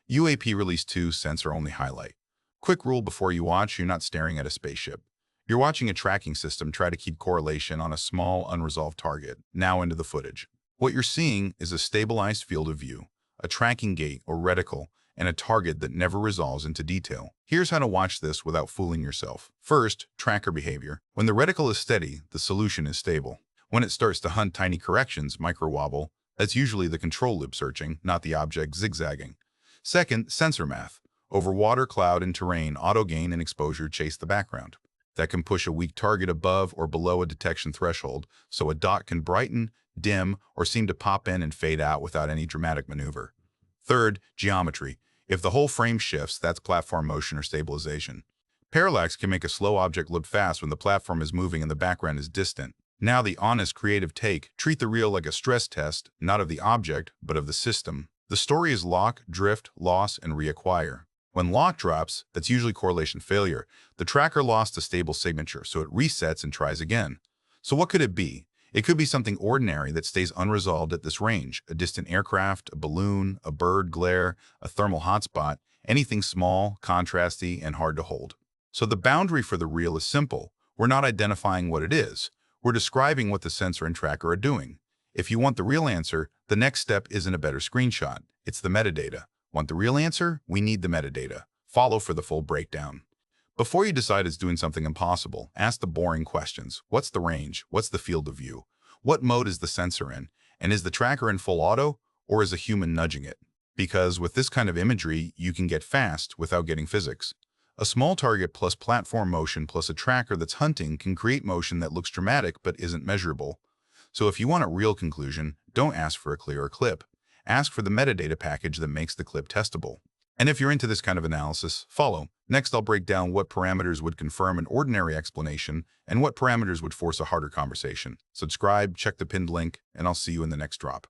UAP Release 2 sensor only highlight. Quick rule before you watch, you're not staring at a spaceship. You're watching a tracking system try to keep correlation on a small, unresolved target. Now into the footage. What you're seeing is a stabilized field of view, a tracking gate or reticle, and a target that never resolves into detail. Here's how to watch this without fooling yourself. First, tracker behavior. When the reticle is steady, the solution is stable. When it starts to hunt tiny corrections, micro-wobble, that's usually the control loop searching, not the object zigzagging. Second, sensor math. Over water, cloud, and terrain, auto gain and exposure chase the background. That can push a weak target above or below a detection threshold, so a dot can brighten, dim, or seem to pop in and fade out without any dramatic maneuver. Third, geometry. If the whole frame shifts, that's platform motion or stabilization. Parallax can make a slow object look fast when the platform is moving and the background is distant. Now the honest, creative take, treat the reel like a stress test, not of the object, but of the system. The story is lock, drift, loss, and reacquire. When lock drops, that's usually correlation failure. The tracker lost a stable signature, so it resets and tries again. So what could it be? It could be something ordinary that stays unresolved at this range. A distant aircraft, a balloon, a bird glare, a thermal hotspot, anything small, contrasty, and hard to hold. So the boundary for the reel is simple. We're not identifying what it is. We're describing what the sensor and tracker are doing. If you want the real answer, the next step isn't a better screenshot. It's the metadata. Want the real answer? We need the metadata. Follow for the full breakdown. Before you decide it's doing something impossible, ask the boring questions. What's the range? What's the field of view? What mode is the sensor in? And is the tracker in full auto, or is a human nudging it? Because with this kind of imagery, you can get fast without getting physics. A small target plus platform motion plus a tracker that's hunting can create motion that looks dramatic but isn't measurable. So if you want a real conclusion, don't ask for a clearer clip. Ask for the metadata package that makes the clip testable. And if you're into this kind of analysis, follow. Next, I'll break down what parameters would confirm an ordinary explanation and what parameters would force a harder conversation. Subscribe, check the pinned link, and I'll see you in the next drop.